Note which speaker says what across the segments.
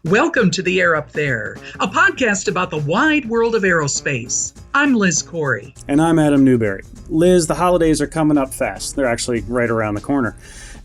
Speaker 1: Welcome to The Air Up There, a podcast about the wide world of aerospace. I'm Liz Corey.
Speaker 2: And I'm Adam Newberry. Liz, the holidays are coming up fast. They're actually right around the corner.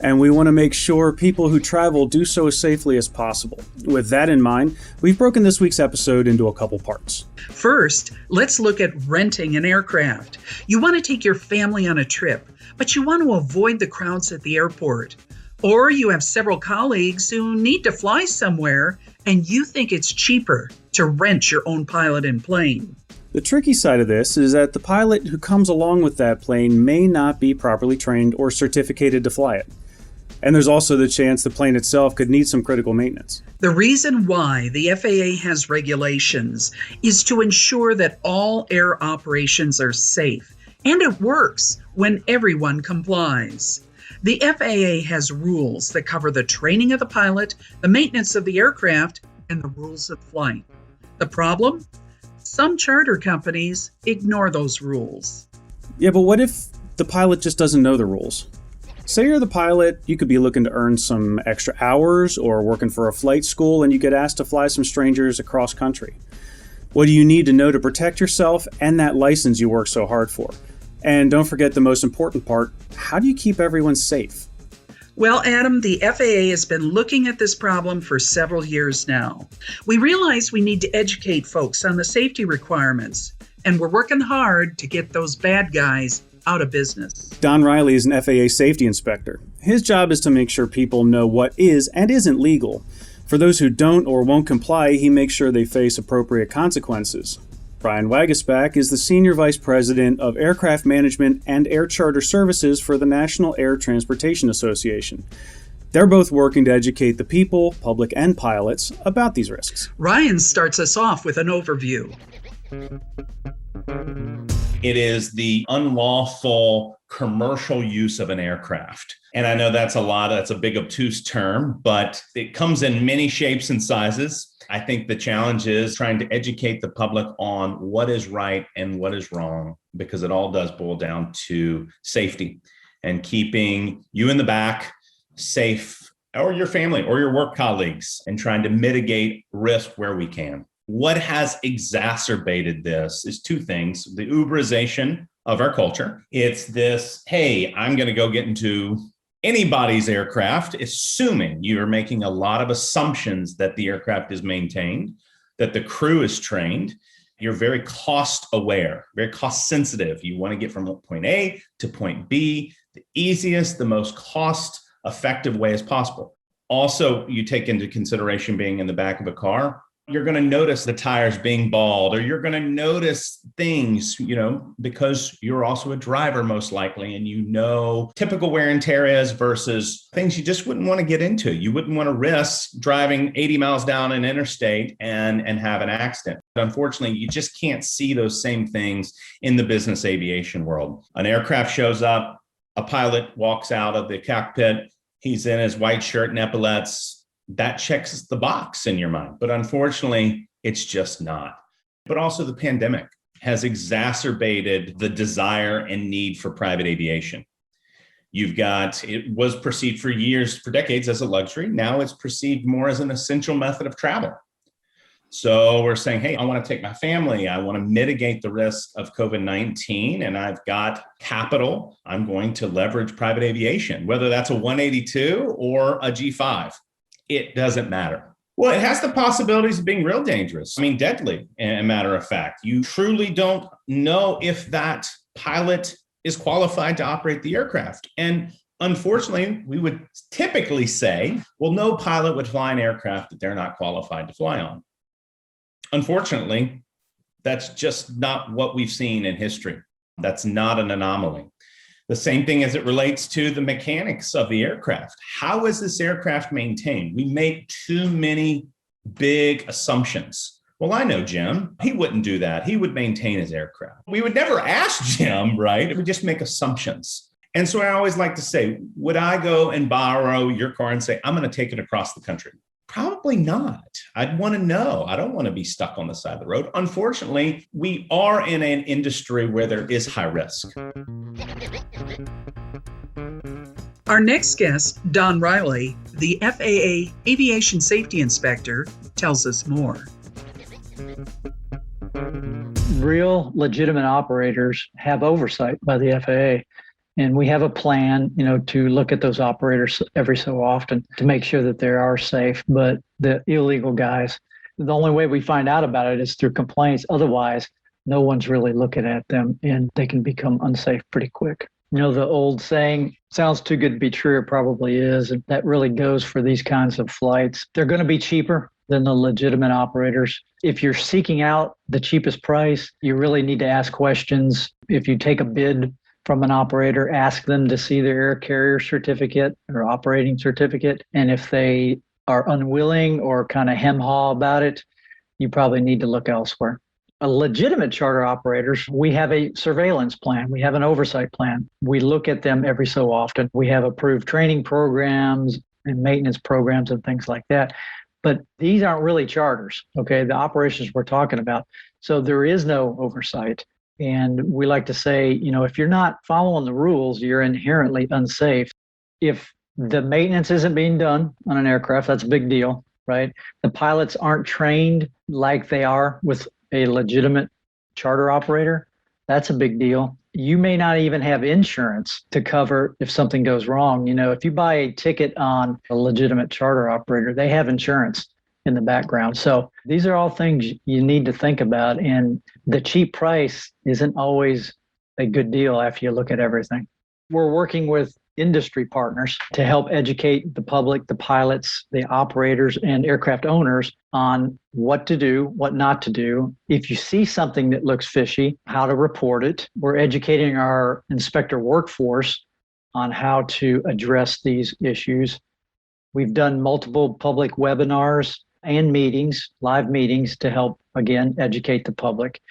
Speaker 2: And we want to make sure people who travel do so as safely as possible. With that in mind, we've broken this week's episode into a couple parts.
Speaker 1: First, let's look at renting an aircraft. You want to take your family on a trip, but you want to avoid the crowds at the airport. Or you have several colleagues who need to fly somewhere, and you think it's cheaper to rent your own pilot and plane.
Speaker 2: The tricky side of this is that the pilot who comes along with that plane may not be properly trained or certificated to fly it. And there's also the chance the plane itself could need some critical maintenance.
Speaker 1: The reason why the FAA has regulations is to ensure that all air operations are safe, and it works when everyone complies. The FAA has rules that cover the training of the pilot, the maintenance of the aircraft, and the rules of flight. The problem? Some charter companies ignore those rules.
Speaker 2: Yeah, but what if the pilot just doesn't know the rules? Say you're the pilot, you could be looking to earn some extra hours or working for a flight school, and you get asked to fly some strangers across country. What do you need to know to protect yourself and that license you work so hard for? And don't forget the most important part, how do you keep everyone safe?
Speaker 1: Well, Adam, the FAA has been looking at this problem for several years now. We realize we need to educate folks on the safety requirements, and we're working hard to get those bad guys out of business.
Speaker 2: Don Riley is an FAA safety inspector. His job is to make sure people know what is and isn't legal. For those who don't or won't comply, he makes sure they face appropriate consequences. Brian Wagesback is the Senior Vice President of Aircraft Management and Air Charter Services for the National Air Transportation Association. They're both working to educate the people, public and pilots, about these risks.
Speaker 1: Ryan starts us off with an overview.
Speaker 3: It is the unlawful commercial use of an aircraft. And I know that's a big obtuse term, but it comes in many shapes and sizes. I think the challenge is trying to educate the public on what is right and what is wrong, because it all does boil down to safety and keeping you in the back safe, or your family or your work colleagues, and trying to mitigate risk where we can. What has exacerbated this is two things: the Uberization of our culture. It's this, hey, I'm going to go get into anybody's aircraft, assuming you're making a lot of assumptions that the aircraft is maintained, that the crew is trained. You're very cost aware, very cost sensitive. You want to get from point A to point B, the easiest, the most cost effective way as possible. Also, you take into consideration being in the back of a car. You're going to notice the tires being bald, or you're going to notice things, because you're also a driver most likely, and typical wear and tear is versus things you just wouldn't want to get into. You wouldn't want to risk driving 80 miles down an interstate and have an accident. Unfortunately, you just can't see those same things in the business aviation world. An aircraft shows up, a pilot walks out of the cockpit, he's in his white shirt and epaulets. That checks the box in your mind. But unfortunately, it's just not. But also the pandemic has exacerbated the desire and need for private aviation. It was perceived for years, for decades, as a luxury. Now it's perceived more as an essential method of travel. So we're saying, hey, I want to take my family. I want to mitigate the risk of COVID-19, and I've got capital. I'm going to leverage private aviation, whether that's a 182 or a G5. It doesn't matter. Well, it has the possibilities of being real dangerous. Deadly, a matter of fact. You truly don't know if that pilot is qualified to operate the aircraft. And unfortunately, we would typically say, well, no pilot would fly an aircraft that they're not qualified to fly on. Unfortunately, that's just not what we've seen in history. That's not an anomaly. The same thing as it relates to the mechanics of the aircraft. How is this aircraft maintained? We make too many big assumptions. Well, I know Jim. He wouldn't do that. He would maintain his aircraft. We would never ask Jim, right? We just make assumptions. And so I always like to say, would I go and borrow your car and say, I'm going to take it across the country? Probably not. I'd want to know. I don't want to be stuck on the side of the road. Unfortunately, we are in an industry where there is high risk.
Speaker 1: Our next guest, Don Riley, the FAA Aviation Safety Inspector, tells us more.
Speaker 4: Real legitimate operators have oversight by the FAA. And we have a plan, to look at those operators every so often to make sure that they are safe. But the illegal guys, the only way we find out about it is through complaints. Otherwise, no one's really looking at them and they can become unsafe pretty quick. The old saying, sounds too good to be true, it probably is. And that really goes for these kinds of flights. They're going to be cheaper than the legitimate operators. If you're seeking out the cheapest price, you really need to ask questions. If you take a bid from an operator, ask them to see their air carrier certificate or operating certificate. And if they are unwilling or kind of hem-haw about it, you probably need to look elsewhere. Legitimate charter operators, we have a surveillance plan. We have an oversight plan. We look at them every so often. We have approved training programs and maintenance programs and things like that. But these aren't really charters, okay? The operations we're talking about. So there is no oversight. And we like to say, if you're not following the rules, you're inherently unsafe. If the maintenance isn't being done on an aircraft, that's a big deal, right? The pilots aren't trained like they are with a legitimate charter operator. That's a big deal. You may not even have insurance to cover if something goes wrong. If you buy a ticket on a legitimate charter operator, they have insurance in the background. So these are all things you need to think about. And the cheap price isn't always a good deal after you look at everything. We're working with industry partners to help educate the public, the pilots, the operators, and aircraft owners on what to do, what not to do. If you see something that looks fishy, how to report it. We're educating our inspector workforce on how to address these issues. We've done multiple public webinars and meetings, live meetings, to help, again, educate the public.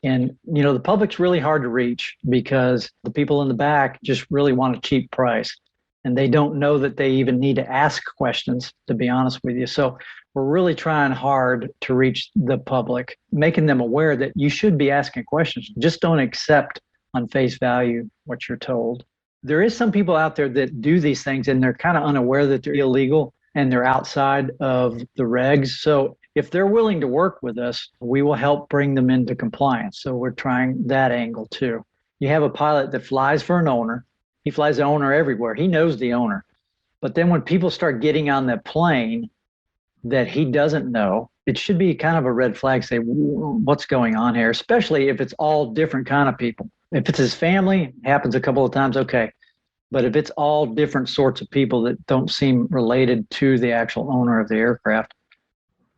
Speaker 4: And, the public's really hard to reach because the people in the back just really want a cheap price. And they don't know that they even need to ask questions, to be honest with you. So we're really trying hard to reach the public, making them aware that you should be asking questions. Just don't accept on face value what you're told. There is some people out there that do these things and they're kind of unaware that they're illegal and they're outside of the regs. So if they're willing to work with us, we will help bring them into compliance. So we're trying that angle too. You have a pilot that flies for an owner. He flies the owner everywhere. He knows the owner. But then when people start getting on that plane that he doesn't know, it should be kind of a red flag. Say, what's going on here? Especially if it's all different kind of people. If it's his family, happens a couple of times, okay. But if it's all different sorts of people that don't seem related to the actual owner of the aircraft,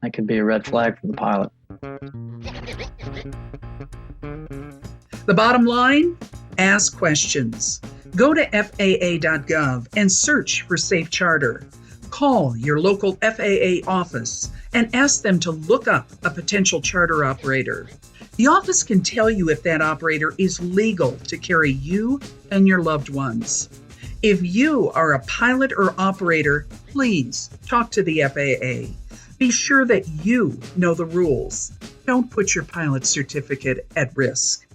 Speaker 4: that could be a red flag for the pilot.
Speaker 1: The bottom line, ask questions. Go to FAA.gov and search for Safe Charter. Call your local FAA office and ask them to look up a potential charter operator. The office can tell you if that operator is legal to carry you and your loved ones. If you are a pilot or operator, please talk to the FAA. Be sure that you know the rules. Don't put your pilot certificate at risk.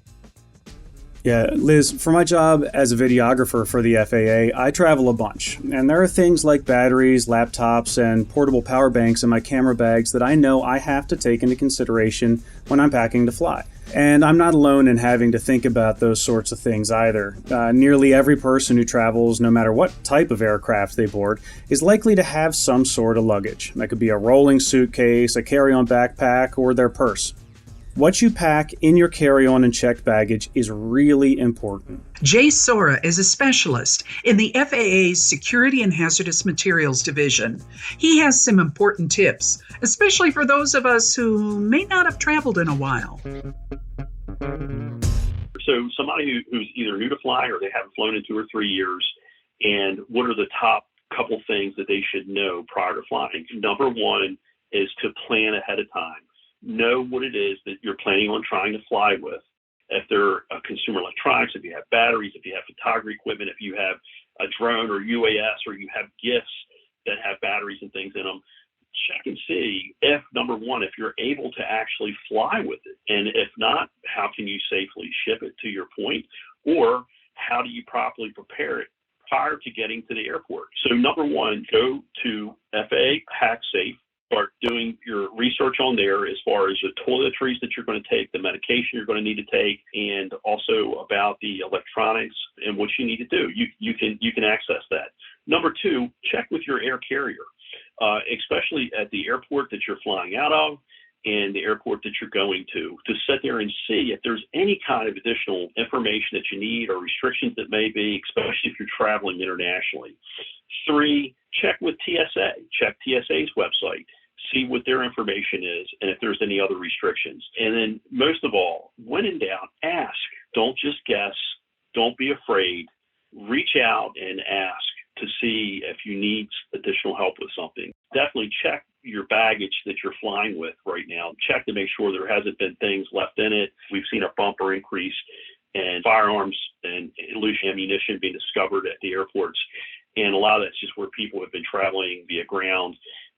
Speaker 2: Yeah, Liz, for my job as a videographer for the FAA, I travel a bunch. And there are things like batteries, laptops, and portable power banks in my camera bags that I know I have to take into consideration when I'm packing to fly. And I'm not alone in having to think about those sorts of things either. Nearly every person who travels, no matter what type of aircraft they board, is likely to have some sort of luggage. That could be a rolling suitcase, a carry-on backpack, or their purse. What you pack in your carry-on and checked baggage is really important.
Speaker 1: Jay Sora is a specialist in the FAA's Security and Hazardous Materials Division. He has some important tips, especially for those of us who may not have traveled in a while.
Speaker 5: So somebody who's either new to flying or they haven't flown in 2 or 3 years, and what are the top couple things that they should know prior to flying? Number one is to plan ahead of time. Know what it is that you're planning on trying to fly with. If they're consumer electronics, if you have batteries, if you have photography equipment, if you have a drone or UAS, or you have gifts that have batteries and things in them, check and see if, number one, if you're able to actually fly with it. And if not, how can you safely ship it to your point? Or how do you properly prepare it prior to getting to the airport. So number one, go to FAA PacSafe. Start doing your research on there as far as the toiletries that you're going to take, the medication you're going to need to take, and also about the electronics and what you need to do. You can access that. Number two, check with your air carrier, especially at the airport that you're flying out of and the airport that you're going to sit there and see if there's any kind of additional information that you need or restrictions that may be, especially if you're traveling internationally. Three, check with TSA. Check TSA's website. See what their information is and if there's any other restrictions. And then most of all, when in doubt, ask. Don't just guess. Don't be afraid. Reach out and ask to see if you need additional help with something. Definitely check your baggage that you're flying with right now. Check to make sure there hasn't been things left in it. We've seen a bumper increase in firearms and loose ammunition being discovered at the airports. And a lot of that's just where people have been traveling via ground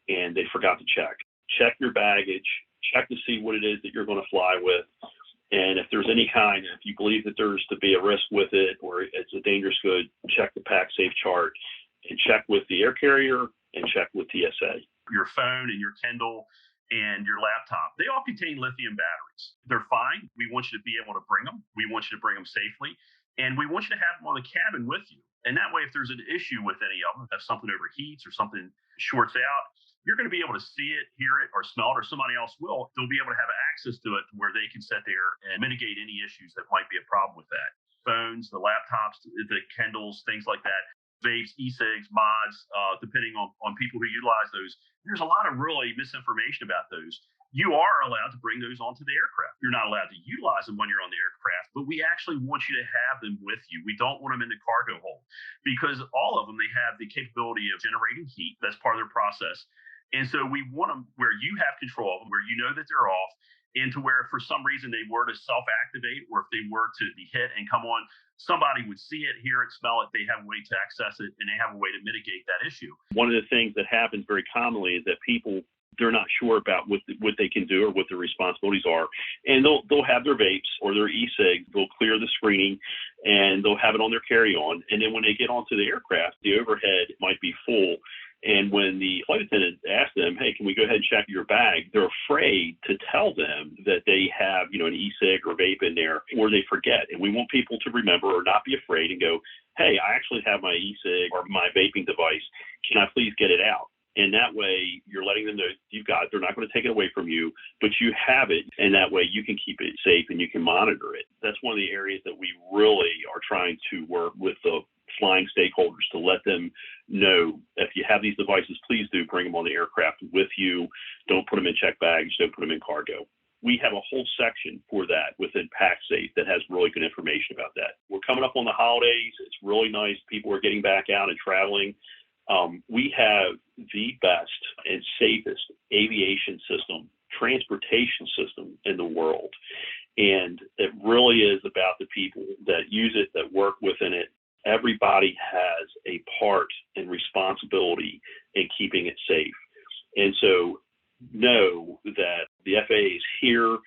Speaker 5: and they forgot to check. Check your baggage, check to see what it is that you're going to fly with. And if there's any kind, if you believe that there's to be a risk with it or it's a dangerous good, check the PacSafe chart and check with the air carrier and check with TSA.
Speaker 6: Your phone and your Kindle and your laptop, they all contain lithium batteries. They're fine. We want you to be able to bring them. We want you to bring them safely. And we want you to have them on the cabin with you. And that way, if there's an issue with any of them, if something overheats or something shorts out, you're going to be able to see it, hear it, or smell it, or somebody else will. They'll be able to have access to it where they can sit there and mitigate any issues that might be a problem with that. Phones, the laptops, the Kindles, things like that, vapes, e-cigs, mods, depending on people who utilize those. There's a lot of really misinformation about those. You are allowed to bring those onto the aircraft. You're not allowed to utilize them when you're on the aircraft, but we actually want you to have them with you. We don't want them in the cargo hold because all of them, they have the capability of generating heat. That's part of their process. And so we want them where you have control of them, where you know that they're off, and to where for some reason they were to self-activate or if they were to be hit and come on, somebody would see it, hear it, smell it, they have a way to access it, and they have a way to mitigate that issue.
Speaker 5: One of the things that happens very commonly is that people, they're not sure about what they can do or what their responsibilities are. And they'll have their vapes or their e-cig, they'll clear the screening, and they'll have it on their carry-on. And then when they get onto the aircraft, the overhead might be full. And when the flight attendant asks them, hey, can we go ahead and check your bag? They're afraid to tell them that they have, an e-cig or vape in there, or they forget. And we want people to remember or not be afraid and go, hey, I actually have my e-cig or my vaping device. Can I please get it out? And that way you're letting them know you've got it. They're not going to take it away from you, but you have it. And that way you can keep it safe and you can monitor it. That's one of the areas that we really are trying to work with the flying stakeholders to let them know if you have these devices, please do bring them on the aircraft with you. Don't put them in checked baggage. Don't put them in cargo. We have a whole section for that within PacSafe that has really good information about that. We're coming up on the holidays. It's really nice. People are getting back out and traveling. We have the best and safest aviation system, transportation system in the world. And it really is about the people that use it, that work within it. Everybody has a part and responsibility in keeping it safe. And so know that the FAA is here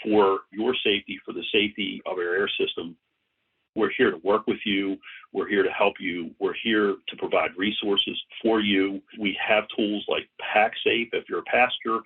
Speaker 5: for your safety, for the safety of our air system. We're here to work with you. We're here to help you. We're here to provide resources for you. We have tools like PacSafe if you're a passenger,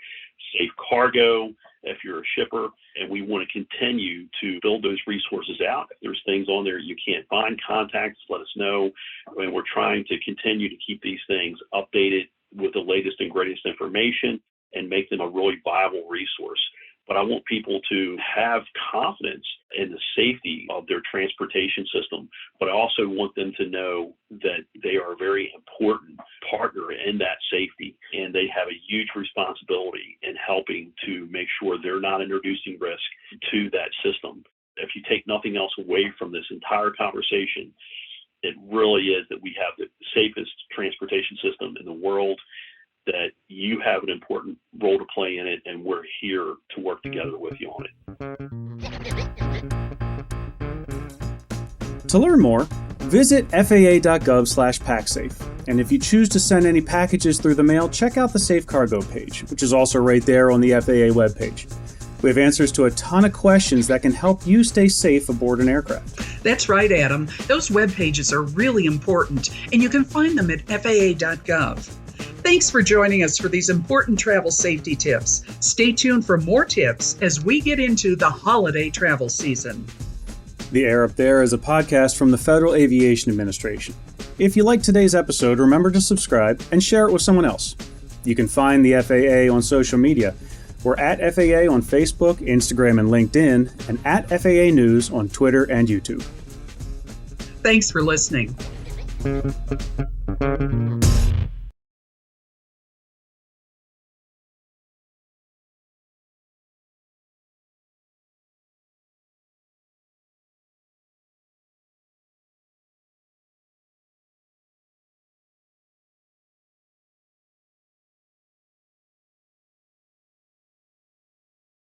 Speaker 5: Safe Cargo if you're a shipper, and we want to continue to build those resources out. If there's things on there you can't find, contact us, let us know. And we're trying to continue to keep these things updated with the latest and greatest information and make them a really viable resource. But I want people to have confidence in the safety of their transportation system. But I also want them to know that they are a very important partner in that safety. And they have a huge responsibility in helping to make sure they're not introducing risk to that system. If you take nothing else away from this entire conversation, it really is that we have the safest transportation system in the world, that you have an important role to play in it, and we're here to work together with you on it.
Speaker 2: To learn more, visit faa.gov/PacSafe. And if you choose to send any packages through the mail, check out the Safe Cargo page, which is also right there on the FAA webpage. We have answers to a ton of questions that can help you stay safe aboard an aircraft.
Speaker 1: That's right, Adam. Those web pages are really important, and you can find them at FAA.gov. Thanks for joining us for these important travel safety tips. Stay tuned for more tips as we get into the holiday travel season.
Speaker 2: The Air Up There is a podcast from the Federal Aviation Administration. If you liked today's episode, remember to subscribe and share it with someone else. You can find the FAA on social media. We're at FAA on Facebook, Instagram, and LinkedIn, and at FAA News on Twitter and YouTube.
Speaker 1: Thanks for listening.